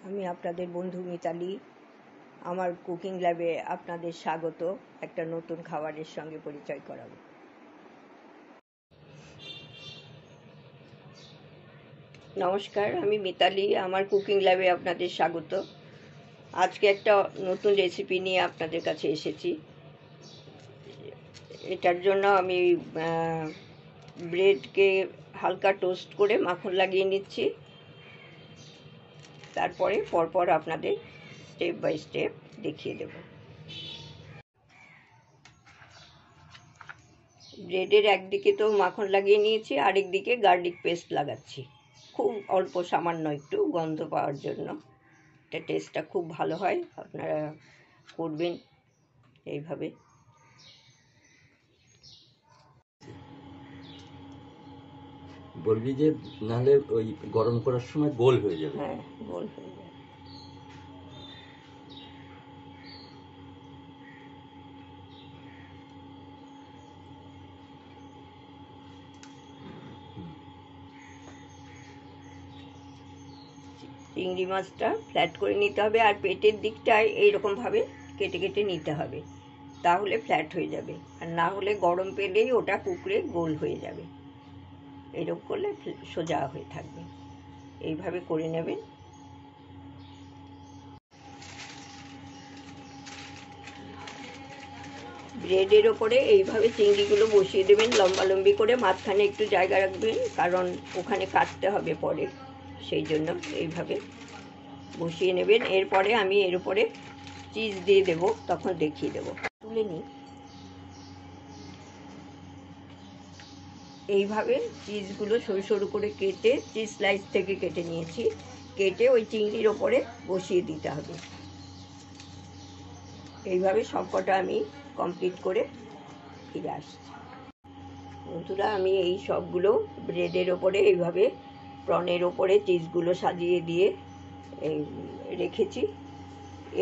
আমি আপনাদের বন্ধু মিতালি। আমার কুকিং ল্যাবে আপনাদের স্বাগত। একটা নতুন খাবারের সঙ্গে পরিচয় করাবো। নমস্কার, আমি মিতালি। আমার কুকিং ল্যাবে আপনাদের স্বাগত। আজকে একটা নতুন রেসিপি নিয়ে আপনাদের কাছে এসেছি। এটার জন্য আমি ব্রেডকে হালকা টোস্ট করে মাখন লাগিয়ে নিচ্ছি। তারপরে পরপর আপনাদের স্টেপ বাই স্টেপ দেখিয়ে দেব। ব্রেডের একদিকে তো মাখন লাগিয়ে নিয়েছি, আরেক দিকে গার্লিক পেস্ট লাগাচ্ছি। খুব অল্প সামান্য একটু গন্ধ পাওয়ার জন্য। এটা টেস্টটা খুব ভালো হয়, আপনারা করবেন এইভাবে। বলবি যে নাহলে ওই গরম করার সময় গোল হয়ে যাবে। হ্যাঁ, গোল হয়ে যাবে। চিংড়ি মাছটা ফ্ল্যাট করে নিতে হবে, আর পেটের দিকটায় এইরকমভাবে কেটে কেটে নিতে হবে, তাহলে ফ্ল্যাট হয়ে যাবে। আর না হলে গরম পেলেই ওটা কুকড়ে গোল হয়ে যাবে। এরকম করলে সোজা হয়ে থাকবে। এইভাবে করে নেবেন। ব্রেডের ওপরে এইভাবে চিংড়িগুলো বসিয়ে দেবেন লম্বালম্বি করে, মাঝখানে একটু জায়গা রাখবেন, কারণ ওখানে কাটতে হবে পরে, সেই জন্য এইভাবে বসিয়ে নেবেন। এরপরে আমি এর উপরে চিজ দিয়ে দেব, তখন দেখিয়ে দেব। তুলে নিই। এইভাবে চিজগুলো সরু সরু করে কেটে, চিজ স্লাইস থেকে কেটে নিয়েছি, কেটে ওই চিংড়ির ওপরে বসিয়ে দিতে হবে। এইভাবে সবকটা আমি কমপ্লিট করে ফিরে আসছি। বন্ধুরা, আমি এই সবগুলো ব্রেডের ওপরে এইভাবে প্রনের ওপরে চিজগুলো সাজিয়ে দিয়ে রেখেছি।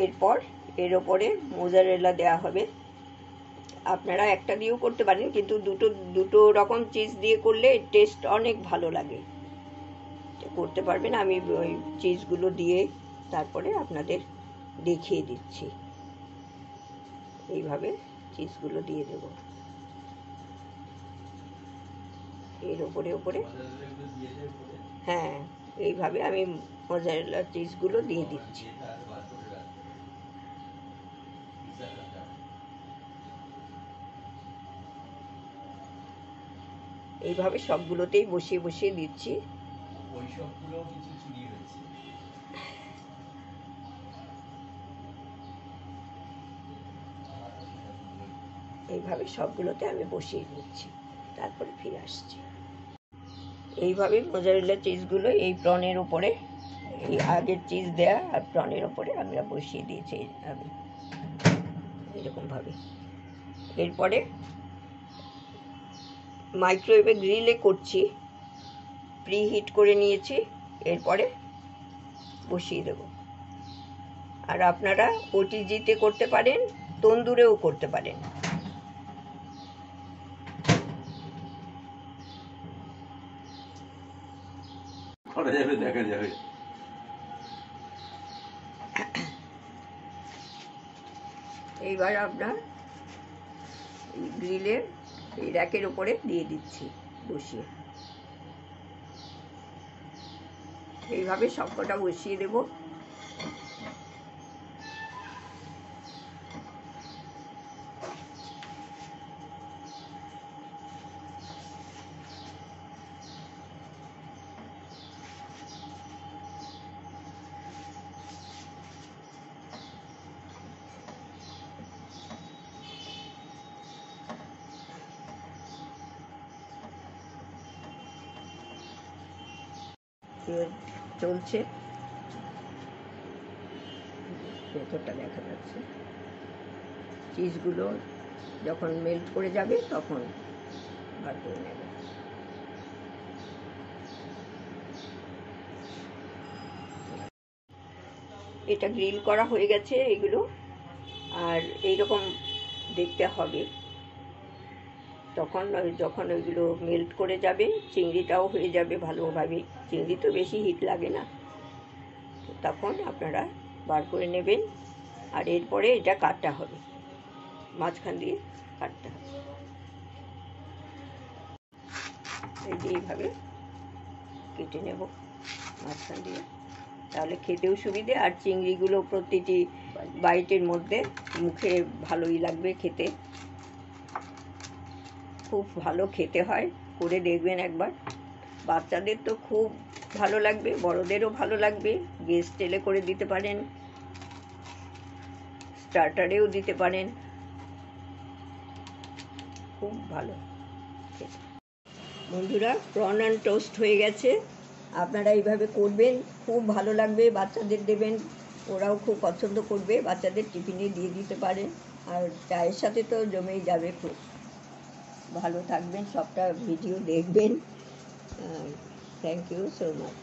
এরপর এর ওপরে মোজারেলা দেওয়া হবে। আপনারা একটা দিয়েও করতে পারেন, কিন্তু দুটো রকম চিজ দিয়ে করলে টেস্ট অনেক ভালো লাগে। করতে পারবেন। আমি ওই চিজগুলো দিয়ে তারপরে আপনাদের দেখিয়ে দিচ্ছি। এইভাবে চিজগুলো দিয়ে দেব এর ওপরে। হ্যাঁ, এইভাবে আমি মোজারেলা চিজগুলো দিয়ে দিচ্ছি। এইভাবে সবগুলোতেই বসিয়ে বসিয়ে দিচ্ছি। এইভাবে সবগুলোতে আমি বসিয়ে দিচ্ছি, তারপরে ফিরে আসছি। এইভাবে মোজারেলা চিজগুলো এই প্রনের উপরে, এই আগের চিজ দেয়া আর প্রনের উপরে আমরা বসিয়ে দিয়েছি আমি এরকমভাবে। এরপরে মাইক্রোওয়েভে গ্রিলে করছি, প্রি হিট করে নিয়েছি। এরপরে বসিয়ে দেব। আর আপনারা ওটিজিতে করতে পারেন, তন্দুরেও করতে পারেন। দেখা যাবে। এইবার আপনার গ্রিলের এই র্যাকের উপরে দিয়ে দিচ্ছি বসিয়ে। এইভাবে সবকটা বসিয়ে দেব। চলছে, ভেতরটা দেখা যাচ্ছে। চিজগুলো যখন মেল্ট করে যাবে তখন বার করে নেবে। এটা গ্রিল করা হয়ে গেছে এগুলো, আর এইরকম দেখতে হবে তখন। যখন ওইগুলো মেল্ট করে যাবে, চিংড়িটাও হয়ে যাবে ভালোভাবে। চিংড়ি তো বেশি হিট লাগে না, তখন আপনারা বার করে নেবেন। আর এরপরে এটা কাটা হবে, মাঝখান দিয়ে কাটতে হবে। এই যে এইভাবে কেটে নেব মাঝখান দিয়ে, তাহলে খেতেও সুবিধে, আর চিংড়িগুলো প্রতিটি বাইটের মধ্যে মুখে ভালোই লাগবে খেতে। খুব ভালো খেতে হয়, করে দেখবেন একবার। বাচ্চাদের তো খুব ভালো লাগবে, বড়দেরও ভালো লাগবে। গেস্ট এলে করে দিতে পারেন, স্টার্টারেও দিতে পারেন, খুব ভালো খেতে। বন্ধুরা, প্রন অ্যান্ড টোস্ট হয়ে গেছে। আপনারা এইভাবে করবেন, খুব ভালো লাগবে। বাচ্চাদের দেবেন, ওরাও খুব পছন্দ করবে। বাচ্চাদের টিফিনে দিয়ে দিতে পারেন, আর চায়ের সাথে তো জমেই যাবে খুব। ভালো থাকবেন, সবটা ভিডিও দেখবেন। Thank you so much.